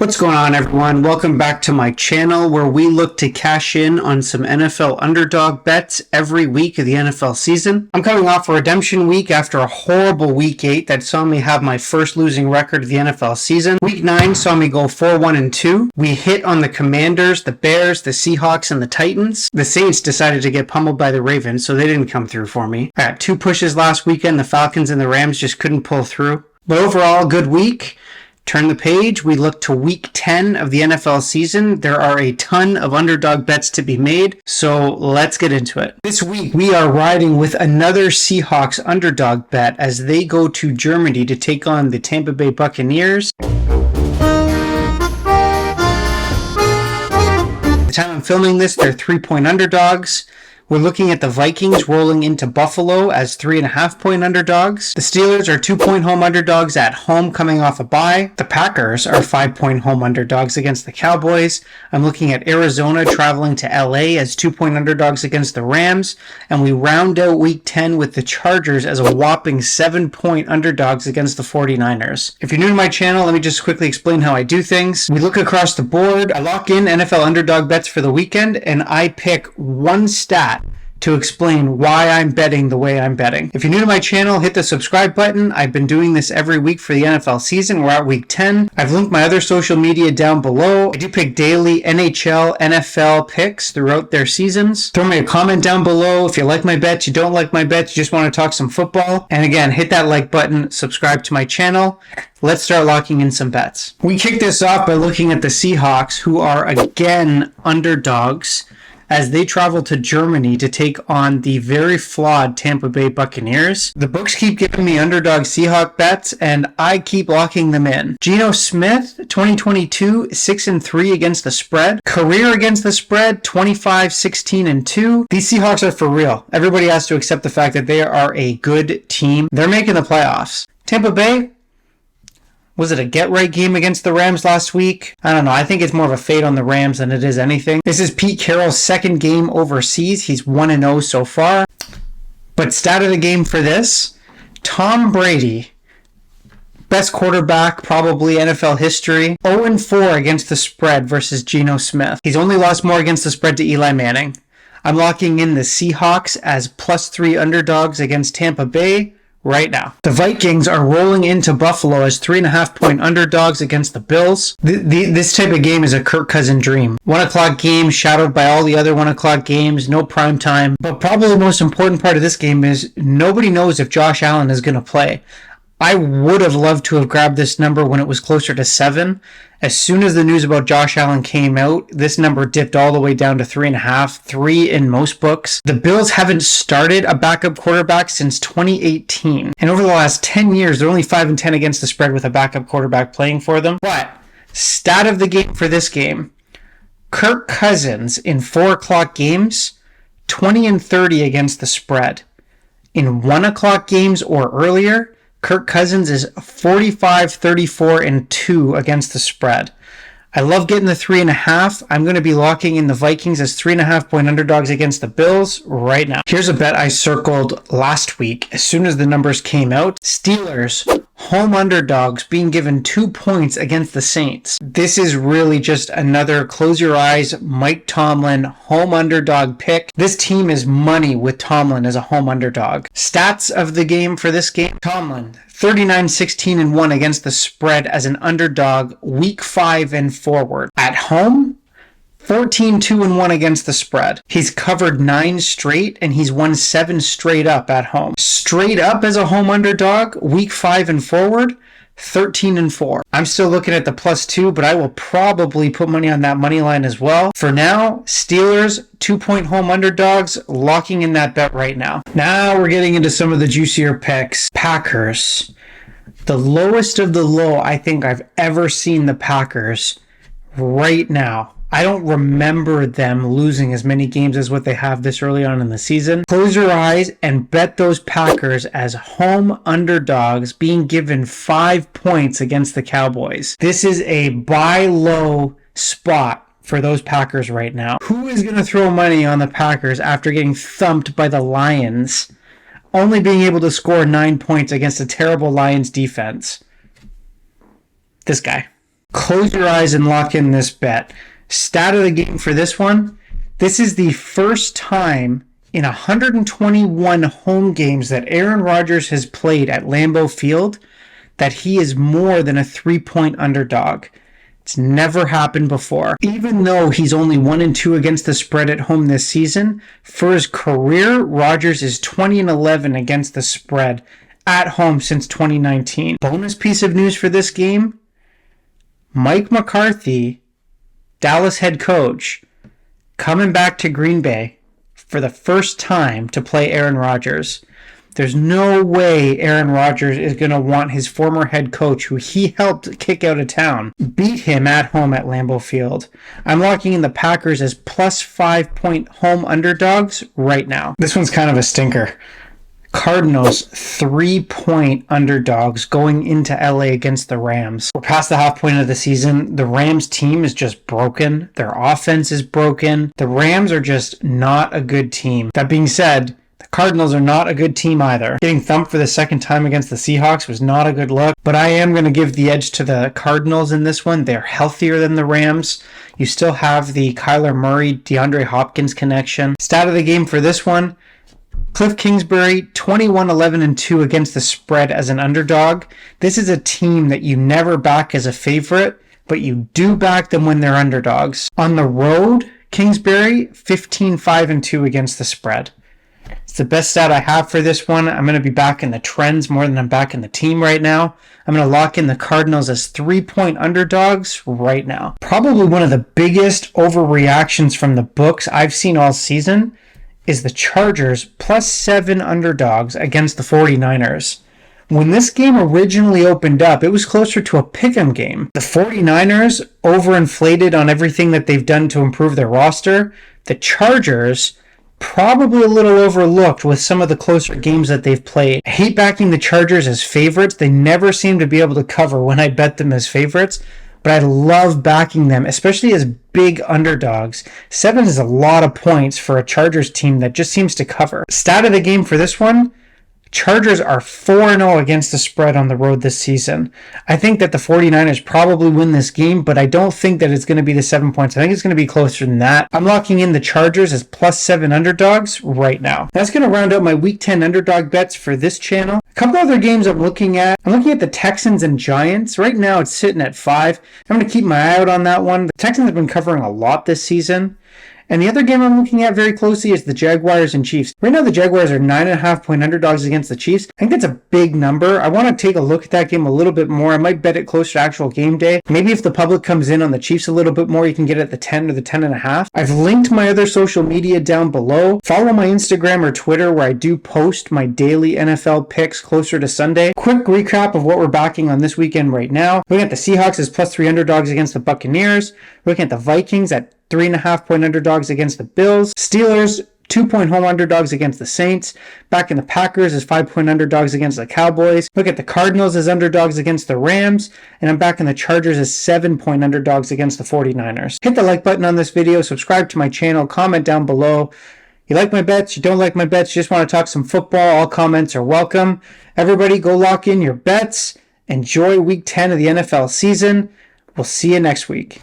What's going on, everyone? Welcome back to my channel where we look to cash in on some NFL underdog bets every week of the NFL season. I'm coming off a redemption week after a horrible week 8 that saw me have my first losing record of the NFL season. Week 9 saw me go 4-1-2. We hit on the Commanders, the Bears, the Seahawks, and the Titans. The Saints decided to get pummeled by the Ravens, so they didn't come through for me. I got 2 pushes last weekend. The Falcons and the Rams just couldn't pull through. But overall, good week. Turn the page. We look to week 10 of the NFL season. There are a ton of underdog bets to be made, so let's get into it. This week, we are riding with another Seahawks underdog bet as they go to Germany to take on the Tampa Bay Buccaneers. The time I'm filming this, they're 3-point underdogs. We're looking at the Vikings rolling into Buffalo as 3.5-point underdogs. The Steelers are 2-point home underdogs at home coming off a bye. The Packers are 5-point home underdogs against the Cowboys. I'm looking at Arizona traveling to LA as 2-point underdogs against the Rams. And we round out week 10 with the Chargers as a whopping 7-point underdogs against the 49ers. If you're new to my channel, let me just quickly explain how I do things. We look across the board. I lock in NFL underdog bets for the weekend and I pick one stat to explain why I'm betting the way I'm betting. If you're new to my channel, hit the subscribe button. I've been doing this every week for the NFL season. We're at week 10. I've linked my other social media down below. I do pick daily NHL, NFL picks throughout their seasons. Throw me a comment down below if you like my bets, you don't like my bets, you just want to talk some football. And again, hit that like button, subscribe to my channel. Let's start locking in some bets. We kick this off by looking at the Seahawks, who are again underdogs, as they travel to Germany to take on the very flawed Tampa Bay Buccaneers. The books keep giving me underdog Seahawk bets, and I keep locking them in. Geno Smith, 2022, 6-3 against the spread. Career against the spread, 25-16-2. These Seahawks are for real. Everybody has to accept the fact that they are a good team. They're making the playoffs. Tampa Bay, was it a get-right game against the Rams last week? I don't know. I think it's more of a fade on the Rams than it is anything. This is Pete Carroll's second game overseas. He's 1-0 so far. But stat of the game for this, Tom Brady, best quarterback probably NFL history, 0-4 against the spread versus Geno Smith. He's only lost more against the spread to Eli Manning. I'm locking in the Seahawks as +3 underdogs against Tampa Bay right now. The Vikings are rolling into Buffalo as 3.5-point underdogs against the Bills. This type of game is a Kirk Cousins dream. 1 o'clock game shadowed by all the other 1 o'clock games, no prime time. But probably the most important part of this game is nobody knows if Josh Allen is going to play. I would have loved to have grabbed this number when it was closer to 7. As soon as the news about Josh Allen came out, this number dipped all the way down to 3.5, 3 in most books. The Bills haven't started a backup quarterback since 2018. And over the last 10 years, they're only 5-10 against the spread with a backup quarterback playing for them. But stat of the game for this game, Kirk Cousins in 4 o'clock games, 20-30 against the spread. In 1 o'clock games or earlier, Kirk Cousins is 45-34-2 against the spread. I love getting the 3.5. I'm going to be locking in the Vikings as 3.5-point underdogs against the Bills right now. Here's a bet I circled last week as soon as the numbers came out. Steelers, home underdogs, being given 2 points against the Saints. This is really just another close your eyes, Mike Tomlin home underdog pick. This team is money with Tomlin as a home underdog. Stats of the game for this game, Tomlin, 39-16-1 against the spread as an underdog week 5 and forward. At home, 14-2-1 against the spread. He's covered 9 straight and he's won 7 straight up at home. Straight up as a home underdog, week 5 and forward, 13-4. I'm still looking at the +2, but I will probably put money on that money line as well. For now, Steelers, 2-point home underdogs, locking in that bet right now. Now we're getting into some of the juicier picks. Packers, the lowest of the low I think I've ever seen the Packers right now. I don't remember them losing as many games as what they have this early on in the season. Close your eyes and bet those Packers as home underdogs being given 5 points against the Cowboys. This is a buy low spot for those Packers right now. Who is going to throw money on the Packers after getting thumped by the Lions, only being able to score 9 points against a terrible Lions defense? This guy. Close your eyes and lock in this bet. Stat of the game for this one. This is the first time in 121 home games that Aaron Rodgers has played at Lambeau Field that he is more than a 3-point underdog. It's never happened before. Even though he's only 1-2 against the spread at home this season, for his career, Rodgers is 20-11 against the spread at home since 2019. Bonus piece of news for this game, Mike McCarthy, Dallas head coach, coming back to Green Bay for the first time to play Aaron Rodgers. There's no way Aaron Rodgers is going to want his former head coach, who he helped kick out of town, beat him at home at Lambeau Field. I'm locking in the Packers as plus 5-point home underdogs right now. This one's kind of a stinker. Cardinals 3-point underdogs going into LA against the Rams. We're past the half point of the season. The Rams team is just broken. Their offense is broken. The Rams are just not a good team. That being said, the Cardinals are not a good team either. Getting thumped for the second time against the Seahawks was not a good look, but I am going to give the edge to the Cardinals in this one. They're healthier than the Rams. You still have the Kyler Murray, DeAndre Hopkins connection. Stat of the game for this one, Cliff Kingsbury, 21-11-2 against the spread as an underdog. This is a team that you never back as a favorite, but you do back them when they're underdogs. On the road, Kingsbury, 15-5-2 against the spread. It's the best stat I have for this one. I'm going to be back in the trends more than I'm back in the team right now. I'm going to lock in the Cardinals as 3-point underdogs right now. Probably one of the biggest overreactions from the books I've seen all season is the Chargers plus 7 underdogs against the 49ers. When this game originally opened up, it was closer to a pick'em game. The 49ers overinflated on everything that they've done to improve their roster. The Chargers probably a little overlooked with some of the closer games that they've played. I hate backing the Chargers as favorites. They never seem to be able to cover when I bet them as favorites, but I love backing them, especially as big underdogs. 7 is a lot of points for a Chargers team that just seems to cover. Stat of the game for this one, Chargers are 4-0 against the spread on the road this season. I think that the 49ers probably win this game, but I don't think that it's going to be the 7 points. I think it's going to be closer than that. I'm locking in the Chargers as plus 7 underdogs right now. That's going to round out my Week 10 underdog bets for this channel. A couple other games I'm looking at. I'm looking at the Texans and Giants. Right now it's sitting at 5. I'm going to keep my eye out on that one. The Texans have been covering a lot this season. And the other game I'm looking at very closely is the Jaguars and Chiefs. Right now, the Jaguars are 9.5-point underdogs against the Chiefs. I think that's a big number. I want to take a look at that game a little bit more. I might bet it closer to actual game day. Maybe if the public comes in on the Chiefs a little bit more, you can get it at the 10 or the 10.5. I've linked my other social media down below. Follow my Instagram or Twitter where I do post my daily NFL picks closer to Sunday. Quick recap of what we're backing on this weekend right now. Looking at the Seahawks as plus 3 underdogs against the Buccaneers. Looking at the Vikings at 3.5-point underdogs against the Bills. Steelers, 2-point home underdogs against the Saints. Back in the Packers as 5-point underdogs against the Cowboys. Look at the Cardinals as underdogs against the Rams. And I'm back in the Chargers as 7-point underdogs against the 49ers. Hit the like button on this video. Subscribe to my channel. Comment down below. You like my bets? You don't like my bets? You just want to talk some football? All comments are welcome. Everybody go lock in your bets. Enjoy Week 10 of the NFL season. We'll see you next week.